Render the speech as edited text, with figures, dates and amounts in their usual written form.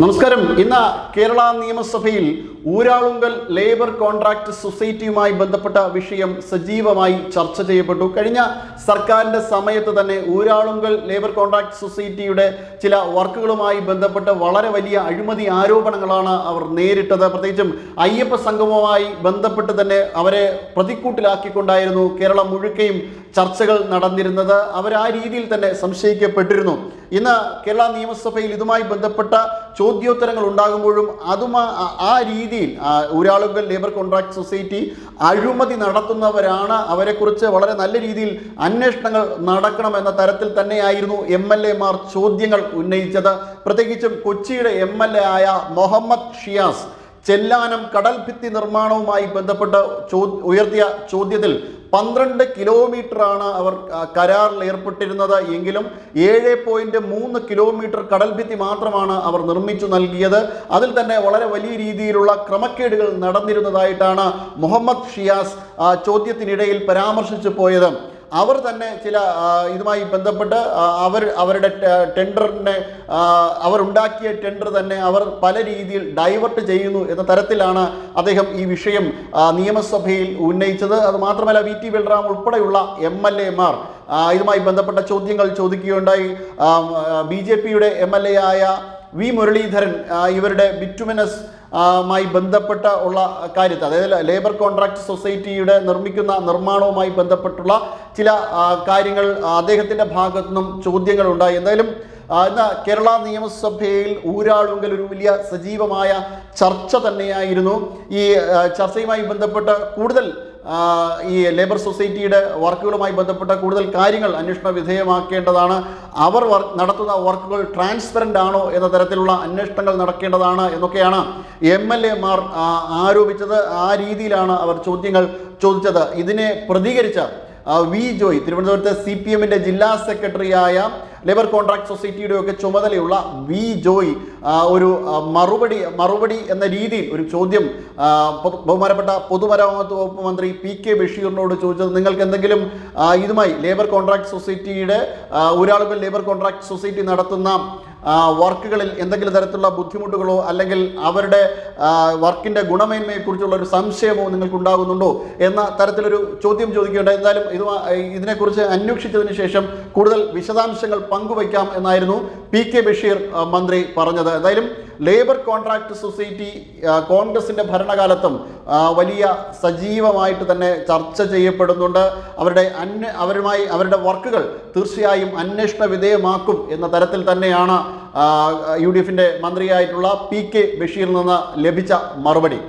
നമസ്കാരം. ഇന്ന് കേരള നിയമസഭയിൽ ഊരാളുങ്കൽ ലേബർ കോൺട്രാക്ട് സൊസൈറ്റിയുമായി ബന്ധപ്പെട്ട വിഷയം സജീവമായി ചർച്ച ചെയ്യപ്പെട്ടു. കഴിഞ്ഞ സർക്കാരിന്റെ സമയത്ത് തന്നെ ഊരാളുങ്കൽ ലേബർ കോൺട്രാക്ട് സൊസൈറ്റിയുടെ ചില വർക്കുകളുമായി ബന്ധപ്പെട്ട് വളരെ വലിയ അഴിമതി ആരോപണങ്ങളാണ് അവർ നേരിട്ടത്. പ്രത്യേകിച്ചും അയ്യപ്പ സംഗമവുമായി ബന്ധപ്പെട്ട് തന്നെ അവരെ പ്രതിക്കൂട്ടിലാക്കിക്കൊണ്ടായിരുന്നു കേരളം മുഴുക്കയും ചർച്ചകൾ നടന്നിരുന്നത്. അവർ ആ രീതിയിൽ തന്നെ സംശയിക്കപ്പെട്ടിരുന്നു. ഇന്ന് കേരള നിയമസഭയിൽ ഇതുമായി ബന്ധപ്പെട്ട ചോദ്യോത്തരങ്ങൾ ഉണ്ടാകുമ്പോഴും ആ രീതിയിൽ ഊരാളുങ്കൽ ലേബർ കോൺട്രാക്ട് സൊസൈറ്റി അഴിമതി നടത്തുന്നവരാണ്, അവരെക്കുറിച്ച് വളരെ നല്ല രീതിയിൽ അന്വേഷണങ്ങൾ നടക്കണം എന്ന തരത്തിൽ തന്നെയായിരുന്നു MLA മാർ ചോദ്യങ്ങൾ ഉന്നയിച്ചത്. പ്രത്യേകിച്ചും കൊച്ചിയുടെ MLA ആയ മുഹമ്മദ് ഷിയാസ് ചെല്ലാനം കടൽ ഭിത്തി നിർമ്മാണവുമായി ബന്ധപ്പെട്ട് ഉയർത്തിയ ചോദ്യത്തിൽ 12 കിലോമീറ്ററാണ് അവർ കരാറിൽ ഏർപ്പെട്ടിരുന്നത് എങ്കിലും 7.3 കിലോമീറ്റർ കടൽ ഭിത്തി മാത്രമാണ് അവർ നിർമ്മിച്ചു നൽകിയത്. അതിൽ തന്നെ വളരെ വലിയ രീതിയിലുള്ള ക്രമക്കേടുകൾ നടന്നിരുന്നതായിട്ടാണ് മുഹമ്മദ് ഷിയാസ് ചോദ്യത്തിനിടയിൽ പരാമർശിച്ചു പോയത്. അവർ തന്നെ ചില ഇതുമായി ബന്ധപ്പെട്ട് അവരുടെ ടെൻഡറിനെ അവരുണ്ടാക്കിയ ടെൻഡർ തന്നെ അവർ പല രീതിയിൽ ഡൈവേർട്ട് ചെയ്യുന്നു എന്ന തരത്തിലാണ് അദ്ദേഹം ഈ വിഷയം നിയമസഭയിൽ ഉന്നയിച്ചത്. അത് മാത്രമല്ല VT ബൽറാം ഉൾപ്പെടെയുള്ള MLA മാർ ഇതുമായി ബന്ധപ്പെട്ട ചോദ്യങ്ങൾ ചോദിക്കുകയുണ്ടായി. BJPയുടെ MLA ആയ V മുരളീധരൻ ഇവരുടെ ബിറ്റുമിനസ് മായി ബന്ധപ്പെട്ട ഉള്ള കാര്യത്തെ, അതായത് ലേബർ കോൺട്രാക്ട് സൊസൈറ്റിയുടെ നിർമ്മാണവുമായി ബന്ധപ്പെട്ടുള്ള ചില കാര്യങ്ങൾ അദ്ദേഹത്തിൻ്റെ ഭാഗത്തു നിന്നും ചോദ്യങ്ങൾ ഉണ്ടായി. എന്തായാലും ഇന്ന് കേരള നിയമസഭയിൽ ഊരാളുങ്കൽ ഒരു വലിയ സജീവമായ ചർച്ച തന്നെയായിരുന്നു. ഈ ചർച്ചയുമായി ബന്ധപ്പെട്ട് കൂടുതൽ ഈ ലേബർ സൊസൈറ്റിയുടെ വർക്കുകളുമായി ബന്ധപ്പെട്ട കൂടുതൽ കാര്യങ്ങൾ അന്വേഷണ വിധേയമാക്കേണ്ടതാണ്. അവർ നടത്തുന്ന വർക്കുകൾ ട്രാൻസ്പെറൻ്റ് ആണോ എന്ന തരത്തിലുള്ള അന്വേഷണങ്ങൾ നടക്കേണ്ടതാണ് എന്നൊക്കെയാണ് MLA മാർ ആരോപിച്ചത്. ആ രീതിയിലാണ് അവർ ചോദ്യങ്ങൾ ചോദിച്ചത്. ഇതിനെ പ്രതികരിച്ച V ജോയ്, തിരുവനന്തപുരത്തെ CPM-ന്റെ ജില്ലാ സെക്രട്ടറിയായ ലേബർ കോൺട്രാക്ട് സൊസൈറ്റിയുടെ ഒക്കെ ചുമതലയുള്ള V ജോയ് ഒരു മറുപടി എന്ന രീതിയിൽ ഒരു ചോദ്യം ബഹുമാനപ്പെട്ട പൊതുമരാമത്ത് വകുപ്പ് മന്ത്രി PK ബഷീറിനോട് ചോദിച്ചത്, നിങ്ങൾക്ക് എന്തെങ്കിലും ഇതുമായി ലേബർ കോൺട്രാക്ട് സൊസൈറ്റിയുടെ ഊരാളുങ്കൽ ലേബർ കോൺട്രാക്ട് സൊസൈറ്റി നടത്തുന്ന വർക്കുകളിൽ എന്തെങ്കിലും തരത്തിലുള്ള ബുദ്ധിമുട്ടുകളോ അല്ലെങ്കിൽ അവരുടെ വർക്കിൻ്റെ ഗുണമേന്മയെക്കുറിച്ചുള്ള ഒരു സംശയമോ നിങ്ങൾക്കുണ്ടാകുന്നുണ്ടോ എന്ന തരത്തിലൊരു ചോദ്യം ചോദിക്കുകയുണ്ടായി. എന്തായാലും ഇതിനെക്കുറിച്ച് അന്വേഷിച്ചതിന് ശേഷം കൂടുതൽ വിശദാംശങ്ങൾ പങ്കുവയ്ക്കാം എന്നായിരുന്നു PK ബഷീർ മന്ത്രി പറഞ്ഞത്. എന്തായാലും ലേബർ കോൺട്രാക്ട് സൊസൈറ്റി കോൺഗ്രസിൻ്റെ ഭരണകാലത്തും വലിയ സജീവമായിട്ട് തന്നെ ചർച്ച ചെയ്യപ്പെടുന്നുണ്ട്. അവരുടെ വർക്കുകൾ തീർച്ചയായും അന്വേഷണ വിധേയമാക്കും എന്ന തരത്തിൽ തന്നെയാണ് UDF-ന്റെ മന്ത്രിയായിട്ടുള്ള PK ബഷീറിൽ നിന്ന് ലഭിച്ച മറുപടി.